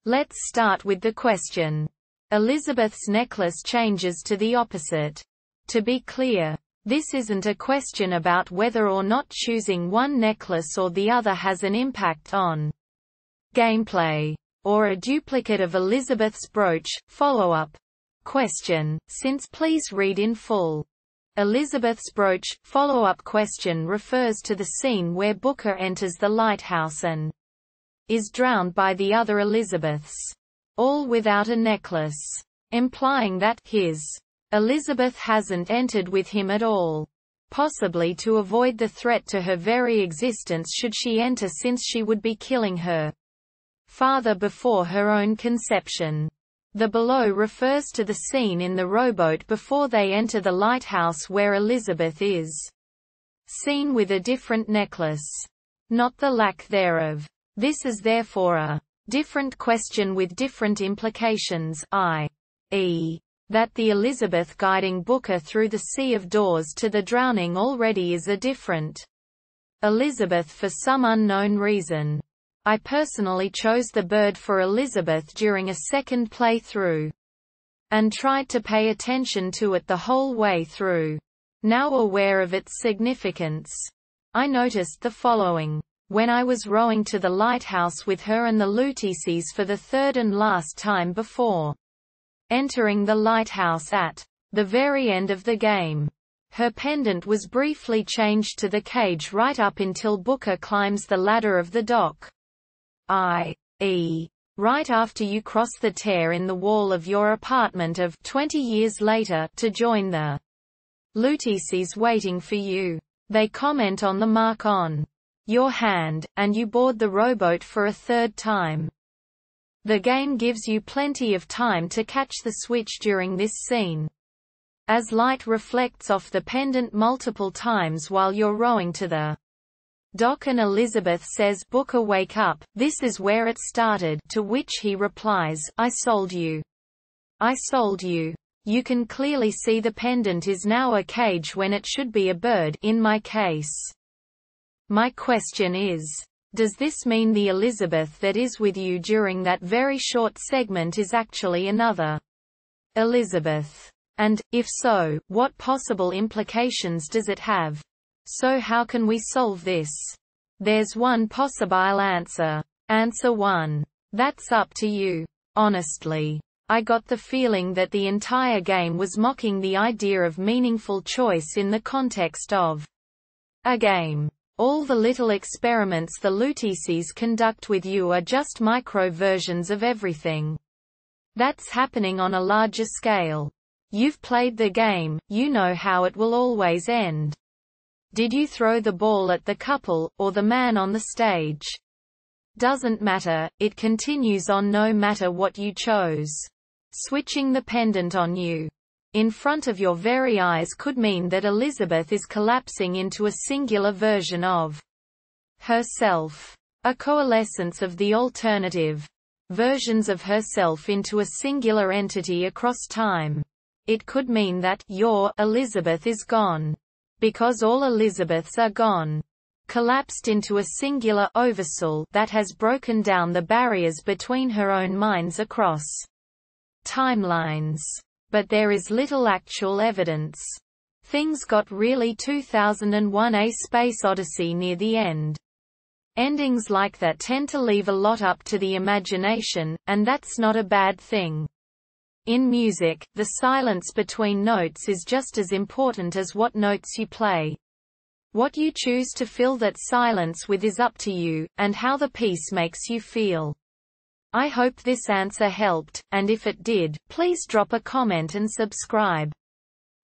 Let's start with the question. Elizabeth's necklace changes to the opposite. To be clear, this isn't a question about whether or not choosing one necklace or the other has an impact on gameplay, or a duplicate of Elizabeth's brooch. Follow-up question, since please read in full. Elizabeth's brooch. Follow-up question refers to the scene where Booker enters the lighthouse and is drowned by the other Elizabeths, all without a necklace, implying that Elizabeth hasn't entered with him at all, possibly to avoid the threat to her very existence should she enter, since she would be killing her father before her own conception. The below refers to the scene in the rowboat before they enter the lighthouse where Elizabeth is seen with a different necklace, not the lack thereof. This is therefore a different question with different implications, i.e., that the Elizabeth guiding Booker through the sea of doors to the drowning already is a different Elizabeth for some unknown reason. I personally chose the bird for Elizabeth during a second playthrough, and tried to pay attention to it the whole way through. Now aware of its significance, I noticed the following. When I was rowing to the lighthouse with her and the Luteces for the third and last time before entering the lighthouse at the very end of the game, her pendant was briefly changed to the cage right up until Booker climbs the ladder of the dock, i.e., right after you cross the tear in the wall of your apartment of 20 years later to join the Luteces waiting for you. They comment on the mark on your hand, and you board the rowboat for a third time. The game gives you plenty of time to catch the switch during this scene, as light reflects off the pendant multiple times while you're rowing to the dock and Elizabeth says, "Booker, wake up, this is where it started," to which he replies, "I sold you. I sold you." You can clearly see the pendant is now a cage when it should be a bird in my case. My question is, does this mean the Elizabeth that is with you during that very short segment is actually another Elizabeth? And, if so, what possible implications does it have? So how can we solve this? There's one possible answer. Answer 1. That's up to you. Honestly, I got the feeling that the entire game was mocking the idea of meaningful choice in the context of a game. All the little experiments the Luteces conduct with you are just micro versions of everything that's happening on a larger scale. You've played the game, you know how it will always end. Did you throw the ball at the couple, or the man on the stage? Doesn't matter, it continues on no matter what you chose. Switching the pendant on you in front of your very eyes could mean that Elizabeth is collapsing into a singular version of herself. A coalescence of the alternative versions of herself into a singular entity across time. It could mean that your Elizabeth is gone, because all Elizabeths are gone. Collapsed into a singular oversoul that has broken down the barriers between her own minds across timelines. But there is little actual evidence. Things got really 2001: A Space Odyssey near the end. Endings like that tend to leave a lot up to the imagination, and that's not a bad thing. In music, the silence between notes is just as important as what notes you play. What you choose to fill that silence with is up to you, and how the piece makes you feel. I hope this answer helped, and if it did, please drop a comment and subscribe.